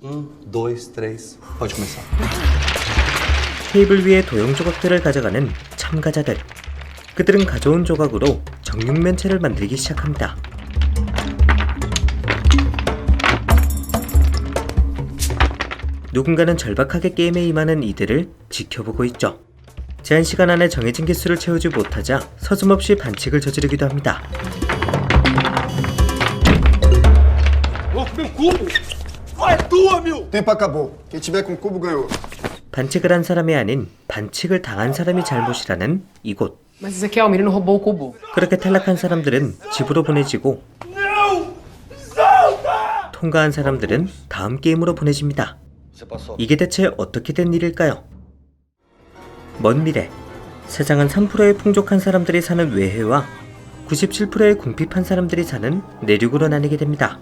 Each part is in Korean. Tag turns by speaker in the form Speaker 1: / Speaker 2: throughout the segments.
Speaker 1: 2, 3. Pode começar.
Speaker 2: 테이블 위에 도형 조각들을 가져가는 참가자들. 그들은 가져온 조각으로 정육면체를 만들기 시작합니다. 누군가는 절박하게 게임에 임하는 이들을 지켜보고 있죠. 제한 시간 안에 정해진 개수를 채우지 못하자 서슴없이 반칙을 저지르기도 합니다.
Speaker 3: Tempo acabou. Quem tiver com cubo ganhou.
Speaker 2: 반칙을 한 사람이 아닌 반칙을 당한 사람이 잘못이라는 이곳.
Speaker 4: Mas Ezequiel, o menino roubou o cubo.
Speaker 2: 그렇게 탈락한 사람들은 집으로 보내지고 통과한 사람들은 다음 게임으로 보내집니다. 이게 대체 어떻게 된 일일까요? 먼 미래, 세상은 3%의 풍족한 사람들이 사는 외해와 97%의 궁핍한 사람들이 사는 내륙으로 나뉘게 됩니다.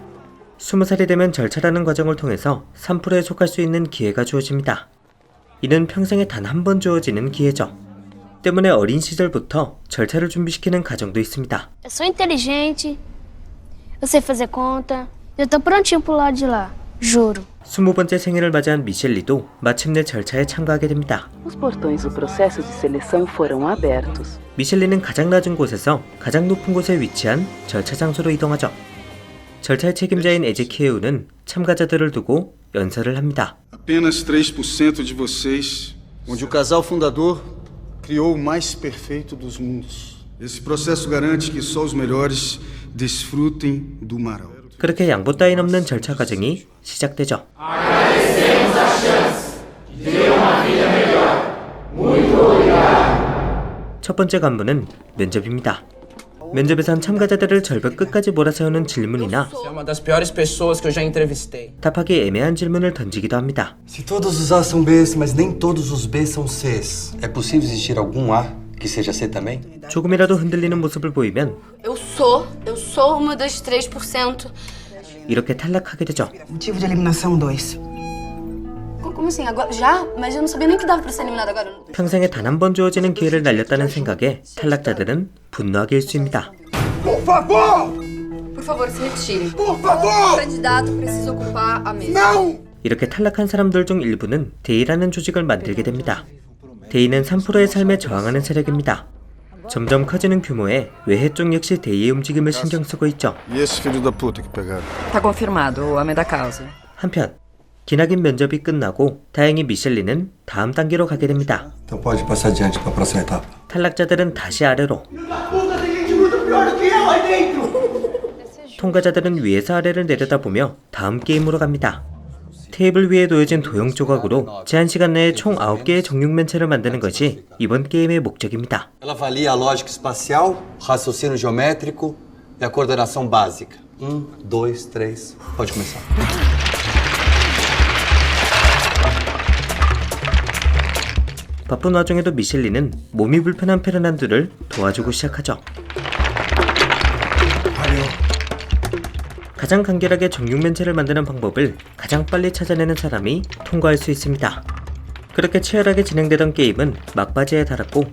Speaker 2: 20살이 되면 절차라는 과정을 통해서 3%에 속할 수 있는 기회가 주어집니다. 이는 평생에 단 한 번 주어지는 기회죠. 때문에 어린 시절부터 절차를 준비시키는 가정도 있습니다.
Speaker 5: Eu sou inteligente, eu sei fazer conta, eu tô prontinho pro lado de lá, juro.
Speaker 2: 20번째 생일을 맞이한 미셸리도 마침내 절차에 참가하게 됩니다.
Speaker 6: Os portões do processo de seleção foram abertos.
Speaker 2: 미셸리는 가장 낮은 곳에서 가장 높은 곳에 위치한 절차 장소로 이동하죠. 절차의 책임자인 에제키에우는 참가자들을 두고 연설을 합니다.
Speaker 7: Apenas 3% de vocês.
Speaker 3: Onde o casal fundador criou o mais perfeito dos mundos.
Speaker 7: Esse processo garante que só os melhores desfrutem do Marau.
Speaker 2: 그렇게 양보 따윈 없는 절차 과정이 시작되죠. 첫 번째 관문은 면접입니다. 면접에선 참가자들을 절벽 끝까지 몰아세우는 질문이나
Speaker 8: Você é uma das piores pessoas que eu já entrevistei.
Speaker 2: 답하기 애매한 질문을 던지기도 합니다.
Speaker 1: Se todos os A's são B's, mas nem todos os B's são C's, é possível existir algum A que seja C também?
Speaker 2: 조금이라도 흔들리는 모습을 보이면
Speaker 9: Eu sou uma das 3%.
Speaker 2: 이렇게 탈락하게 되죠.
Speaker 10: Motivo de eliminação 2.
Speaker 9: Como assim? Agora? Já? Mas eu não sabia nem que dava pra ser eliminada agora.
Speaker 2: 평생에 단 한 번 주어지는 기회를 날렸다는 생각에 탈락자들은 분노하게 일쑤입니다.
Speaker 3: Por favor!
Speaker 9: Por favor, se retirem.
Speaker 3: Por favor!
Speaker 9: O candidato precisa ocupar a mesa.
Speaker 3: Não!
Speaker 2: 이렇게 탈락한 사람들 중 일부는 데이라는 조직을 만들게 됩니다. 데이는 3%의 삶에 저항하는 세력입니다. 점점 커지는 규모의 외해 쪽 역시 데이의 움직임을 신경 쓰고 있죠.
Speaker 7: E esse filho da puta que pegaram?
Speaker 6: Tá confirmado o homem da causa.
Speaker 2: 한편 기나긴 면접이 끝나고 다행히 미셸리는 다음 단계로 가게 됩니다.
Speaker 1: Então pode passar adiante para a próxima etapa.
Speaker 2: 탈락자들은 다시 아래로, 통과자들은 위에서 아래를 내려다보며 다음 게임으로 갑니다. 테이블 위에 놓여진 도형 조각으로 제한 시간 내에 총 9개의 정육면체를 만드는 것이 이번 게임의 목적입니다.
Speaker 1: Ela avalia a lógica espacial, o raciocínio geométrico e a coordenação básica. 1, 2, 3. Pode começar.
Speaker 2: 바쁜 와중에도 미셸리는 몸이 불편한 페르난두를 도와주고 시작하죠. 가장 간결하게 정육면체를 만드는 방법을 가장 빨리 찾아내는 사람이 통과할 수 있습니다. 그렇게 치열하게 진행되던 게임은 막바지에 달았고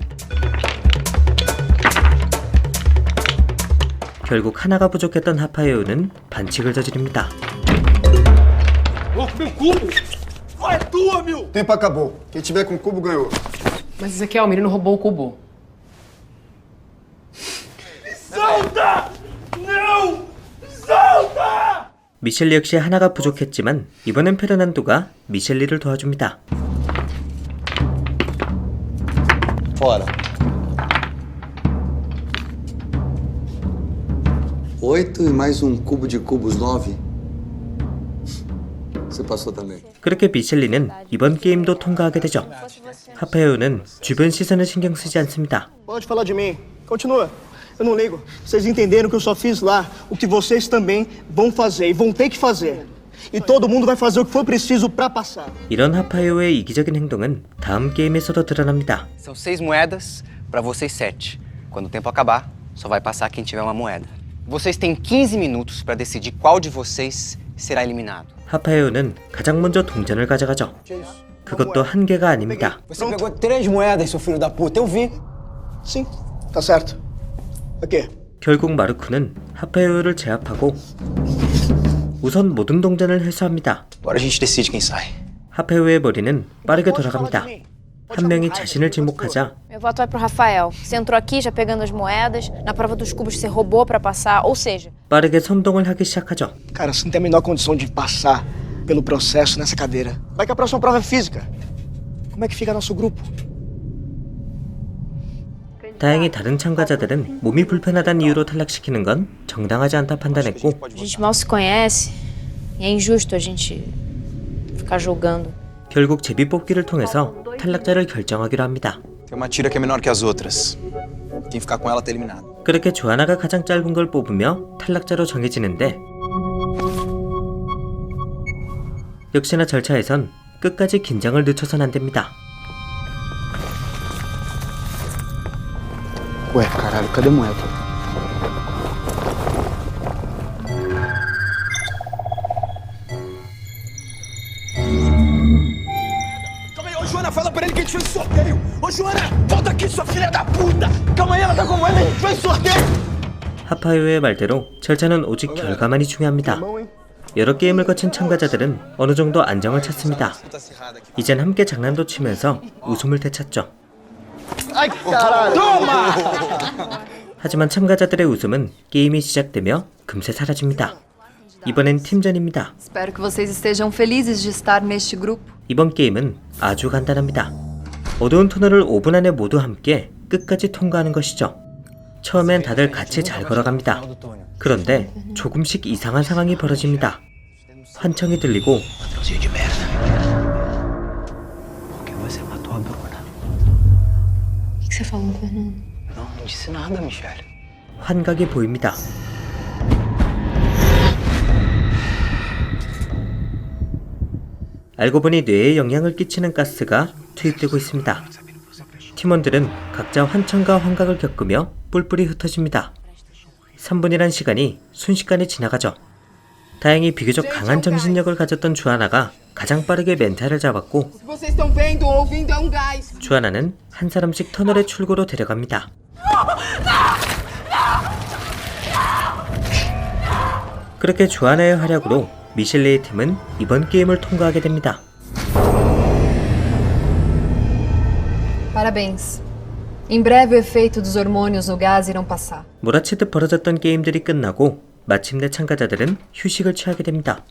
Speaker 2: 결국 하나가 부족했던 하파에오는 반칙을 저지릅니다.
Speaker 3: Tempo acabou. Quem tiver com cubo ganhou.
Speaker 4: Mas Ezequiel, o menino roubou o cubo.
Speaker 2: 미셸리 역시 하나가 부족했지만 이번엔 페르난도가 미셸리를 도와줍니다.
Speaker 1: Fora. 8 e mais cubo de cubos 9. Você passou também.
Speaker 2: 그렇게 미셸리는 이번 게임도 통과하게 되죠. 하파에오는 주변 시선을 신경 쓰지 않습니다.
Speaker 11: Pode falar de mim. Continua. Eu não ligo. Vocês entenderam que eu só fiz lá o que vocês também vão fazer e vão ter que fazer. E todo mundo vai fazer o que for preciso pra passar.
Speaker 2: 이런 하파에오의 이기적인 행동은 다음 게임에서도 드러납니다.
Speaker 8: São 6 moedas para vocês 7. Quando o tempo acabar, só vai passar quem tiver uma moeda. Vocês têm 15 minutos para decidir qual de vocês será eliminado.
Speaker 2: 하파에오는 가장 먼저 동전을 가져가죠. 그것도 한 개가 아닙니다.
Speaker 8: Você pegou 3 moedas, seu filho da puta. Eu vi.
Speaker 11: Sim, tá certo. Aqui.
Speaker 2: 결국 마르쿠는 하파에오를 제압하고 우선 모든 동전을 회수합니다.
Speaker 8: Agora a gente decide quem sai.
Speaker 2: 하페우의 머리는 빠르게 돌아갑니다. 한 명이 자신을 지목하자
Speaker 5: Meu voto vai pro Rafael. Você entrou aqui já pegando as moedas. Na prova dos cubos você roubou pra passar. Ou seja,
Speaker 2: 빠르게 선동을 하기 시작하죠.
Speaker 11: Cara, você não tem a menor condição de passar pelo processo nessa cadeira. Vai que a próxima prova é física. Como é que fica nosso grupo?
Speaker 2: 다행히 다른 참가자들은 몸이 불편하다는 이유로 탈락시키는 건 정당하지 않다 판단했고
Speaker 5: a gente mal se conhece. E é injusto a gente ficar julgando.
Speaker 2: 결국 제비뽑기를 통해서 탈락자를 결정하기로 합니다.
Speaker 8: Tem uma tira que é menor que as outras. Quem ficar com ela tá eliminado.
Speaker 2: 그렇게 조아나가 가장 짧은 걸 뽑으며 탈락자로 정해지는데 역시나 절차에선 끝까지 긴장을 늦춰선 안 됩니다.
Speaker 3: Ué, caralho, cadê a moeda?
Speaker 11: Calma aí, ô Joana, fala pra ele que a gente fez sorteio. Ô Joana, volta aqui, sua filha da puta. Calma aí, ela tá com moeda, a gente fez sorteio.
Speaker 2: 하파이오의 말대로 절차는 오직 결과만이 중요합니다. 여러 게임을 거친 참가자들은 어느 정도 안정을 찾습니다. 이젠 함께 장난도 치면서 웃음을 되찾죠. 하지만 참가자들의 웃음은 게임이 시작되며 금세 사라집니다. 이번엔 팀전입니다.
Speaker 6: Espero que vocês estejam felizes de estar neste grupo.
Speaker 2: 이번 게임은 아주 간단합니다. 어두운 터널을 5분 안에 모두 함께 끝까지 통과하는 것이죠. 처음엔 다들 같이 잘 걸어갑니다. 그런데 조금씩 이상한 상황이 벌어집니다. 환청이 들리고
Speaker 9: O que você falou, Fernando?
Speaker 8: Não disse nada, Michelle.
Speaker 2: 환각이 보입니다. 알고 보니 뇌에 영향을 끼치는 가스가 투입되고 있습니다. 팀원들은 각자 환청과 환각을 겪으며 뿔뿔이 흩어집니다. 3분이란 시간이 순식간에 지나가죠. 다행히 비교적 강한 정신력을 가졌던 주하나가 가장 빠르게 멘탈을 잡았고 주하나는 한 사람씩 터널의 출구로 데려갑니다. 그렇게 주하나의 활약으로 미셸리의 팀은 이번 게임을 통과하게 됩니다.
Speaker 6: Parabéns. Em breve o efeito dos hormônios no gás irão passar.
Speaker 2: 몰아치듯 벌어졌던 게임들이 끝나고 마침내 참가자들은 휴식을 취하게 됩니다.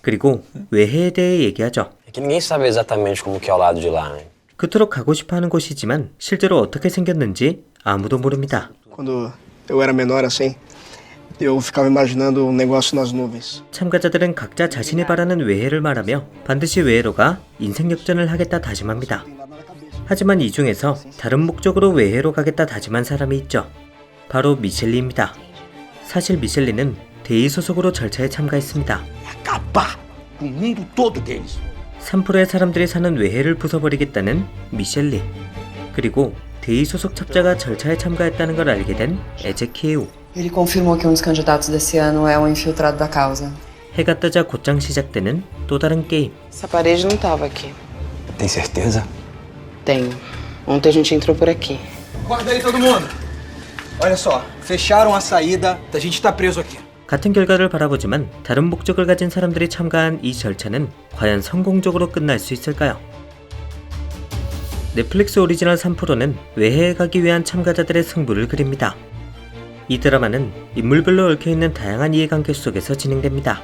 Speaker 2: 그리고 외해에 대해 얘기하죠.
Speaker 12: É que ninguém sabe exatamente como que é o lado de lá, né?
Speaker 2: 그토록 가고 싶어하는 곳이지만 실제로 어떻게 생겼는지 아무도 모릅니다.
Speaker 11: Quando eu era menor assim, eu ficava imaginando um negócio nas nuvens.
Speaker 2: 참가자들은 각자 자신이 바라는 외해를 말하며 반드시 외해로 가 인생 역전을 하겠다 다짐합니다. 하지만 이 중에서 다른 목적으로 외해로 가겠다 다짐한 사람이 있죠. 바로 미셸리입니다. 사실 미셸리는 대의 소속으로 절차에 참가했습니다. 3%의 사람들이 사는 외해를 부숴버리겠다는 미셸리, 그리고 대의 소속 첩자가 절차에 참가했다는 걸 알게 된 에제키에우.
Speaker 6: Ele confirmou que um dos candidatos desse ano é um infiltrado da causa.
Speaker 2: 해가 뜨자 곧장 시작되는 또 다른 게임.
Speaker 13: Essa parede não estava aqui.
Speaker 8: Tem certeza?
Speaker 13: Tenho. Ontem a gente entrou por aqui.
Speaker 11: Guarda aí todo mundo. Olha só, fecharam a saída, a gente tá preso aqui.
Speaker 2: 같은 결과를 바라보지만 다른 목적을 가진 사람들이 참가한 이 절차는 과연 성공적으로 끝날 수 있을까요? 넷플릭스 오리지널 3%는 외해에 가기 위한 참가자들의 승부를 그립니다. 이 드라마는 인물별로 얽혀있는 다양한 이해관계 속에서 진행됩니다.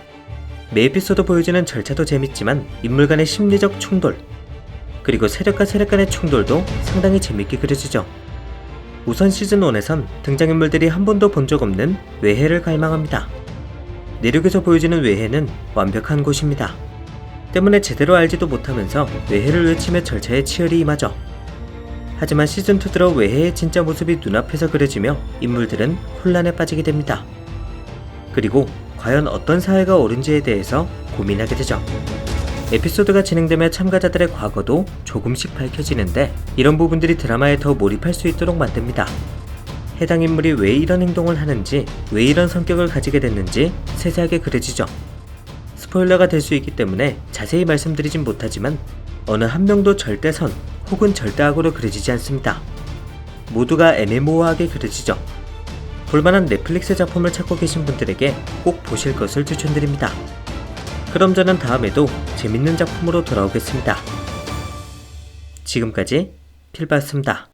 Speaker 2: 매 에피소드 보여주는 절차도 재밌지만 인물 간의 심리적 충돌, 그리고 세력과 세력 간의 충돌도 상당히 재밌게 그려지죠. 우선 시즌1에선 등장인물들이 한 번도 본 적 없는 외해를 갈망합니다. 내륙에서 보여주는 외해는 완벽한 곳입니다. 때문에 제대로 알지도 못하면서 외해를 외치며 절차에 치열히 임하죠. 하지만 시즌2 들어 외해의 진짜 모습이 눈앞에서 그려지며 인물들은 혼란에 빠지게 됩니다. 그리고 과연 어떤 사회가 옳은지에 대해서 고민하게 되죠. 에피소드가 진행되며 참가자들의 과거도 조금씩 밝혀지는데 이런 부분들이 드라마에 더 몰입할 수 있도록 만듭니다. 해당 인물이 왜 이런 행동을 하는지, 왜 이런 성격을 가지게 됐는지 세세하게 그려지죠. 스포일러가 될 수 있기 때문에 자세히 말씀드리진 못하지만 어느 한 명도 절대선 혹은 절대악으로 그려지지 않습니다. 모두가 애매모호하게 그려지죠. 볼만한 넷플릭스 작품을 찾고 계신 분들에게 꼭 보실 것을 추천드립니다. 그럼 저는 다음에도 재밌는 작품으로 돌아오겠습니다. 지금까지 필바였습니다.